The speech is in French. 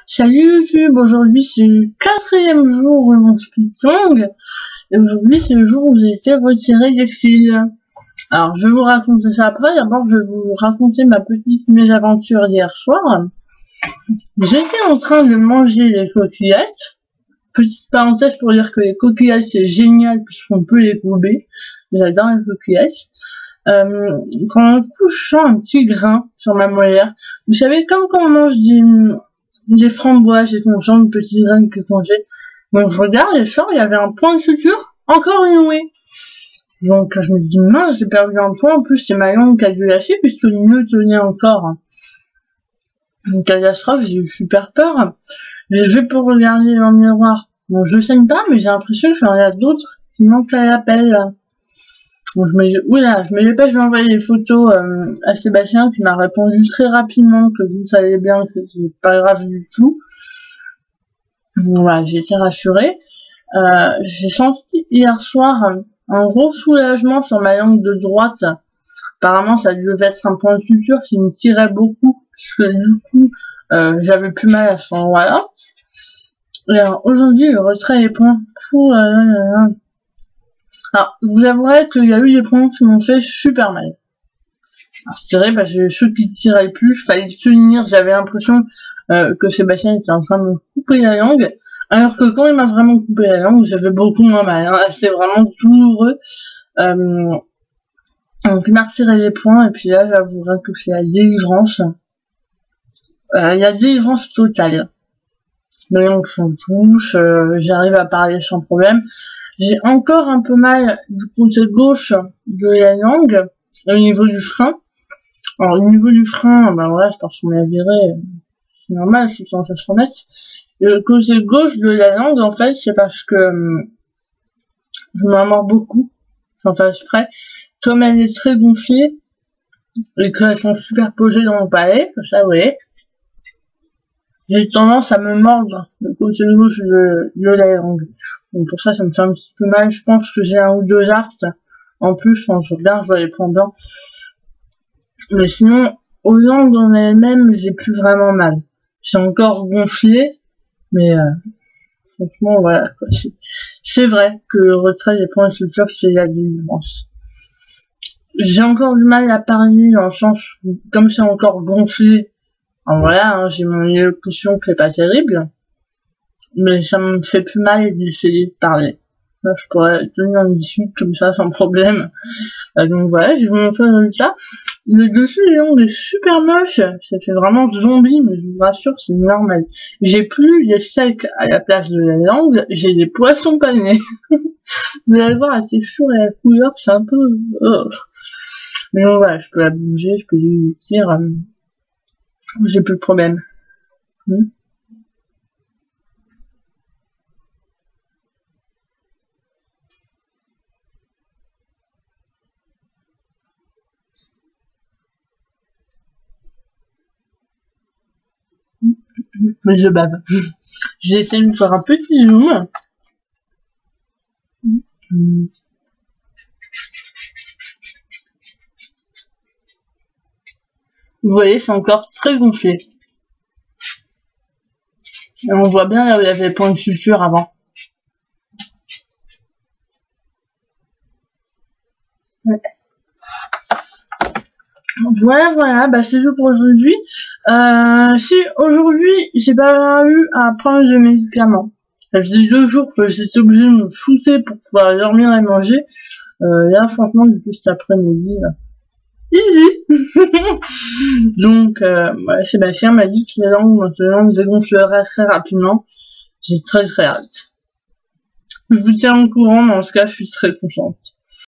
Salut YouTube, aujourd'hui c'est le quatrième jour de mon Splitong et aujourd'hui c'est le jour où j'ai été retirer des fils. Alors je vais vous raconter ça après, d'abord je vais vous raconter ma petite mésaventure d'hier soir. J'étais en train de manger les coquillettes, petite parenthèse pour dire que les coquillettes c'est génial puisqu'on peut les couper, j'adore les coquillettes. Quand je sens un petit grain sur ma molaire, vous savez quand on mange des framboises et qu'on sent une petite graine que congé. Donc je regarde et sort, il y avait un point de suture encore noué. Donc je me dis mince, j'ai perdu un point, en plus c'est ma langue qui a dû lâcher puisque le nœud tenait encore. Une catastrophe, j'ai eu super peur. Je vais pour regarder dans le miroir. Bon, je saigne pas, mais j'ai l'impression qu'il y en a d'autres qui manquent à l'appel. Donc je me dis, oula, je me dépêche d'envoyer des photos à Sébastien qui m'a répondu très rapidement que vous savez bien que c'est pas grave du tout. Donc voilà, j'ai été rassurée. J'ai senti hier soir un gros soulagement sur ma langue de droite. Apparemment ça devait être un point de suture qui me tirait beaucoup, puisque du coup j'avais plus mal à ce endroit-là. Et alors aujourd'hui le retrait des points. Alors, vous avouerez qu'il y a eu des points qui m'ont fait super mal. Alors, je dirais, j'ai ceux qui tiraient plus, fallait tenir, j'avais l'impression que Sébastien était en train de me couper la langue, alors que quand il m'a vraiment coupé la langue, j'avais beaucoup moins mal, hein. C'est vraiment douloureux. Donc il m'a retiré les points, et puis là, j'avouerai que c'est la délivrance. Il y a délivrance totale. Les langues sont touches, j'arrive à parler sans problème. J'ai encore un peu mal du côté gauche de la langue, au niveau du frein. Alors, au niveau du frein, ben voilà, c'est parce qu'on m'a viré, c'est normal, c'est quand ça se remet. Et le côté gauche de la langue, en fait, c'est parce que je m'en mords beaucoup, sans faire exprès. Comme elle est très gonflée, et qu'elles sont superposées dans mon palais, comme ça, vous voyez, j'ai tendance à me mordre le côté gauche de la langue. Donc pour ça, ça me fait un petit peu mal. Je pense que j'ai un ou deux aftes. En plus, quand je regarde, je dois les prendre bien. Mais sinon, aux langues en elles-mêmes, j'ai plus vraiment mal. J'ai encore gonflé, mais franchement, voilà. C'est vrai que le retrait des points de suture, c'est la délivrance. J'ai encore du mal à parler dans le sens où, comme c'est encore gonflé, alors voilà, hein, j'ai mon élocution qui est pas terrible. Mais ça me fait plus mal d'essayer de parler. Là, je pourrais tenir une discute comme ça sans problème. Donc voilà, je vais vous montrer le résultat. Le dessus des langues est super moche. Ça fait vraiment zombie, mais je vous rassure, c'est normal. J'ai plus des steaks à la place de la langue, j'ai des poissons panés. Vous allez voir, la texture et la couleur, c'est un peu... Mais bon, voilà, je peux la bouger, je peux lui dire... j'ai plus de problème. Mais je bave. J'ai essayé de faire un petit zoom. Vous voyez, c'est encore très gonflé. Et on voit bien là où il y avait les points de suture avant. Ouais. Voilà, bah c'est tout pour aujourd'hui. Si aujourd'hui j'ai pas eu à prendre de médicaments, ça faisait 2 jours que j'étais obligée de me foutre pour pouvoir dormir et manger. Là franchement depuis cet après-midi, easy. Donc Sébastien m'a dit que les langues maintenant me dégonfleraient très rapidement. J'ai très hâte. Je vous tiens au courant, dans ce cas je suis très contente.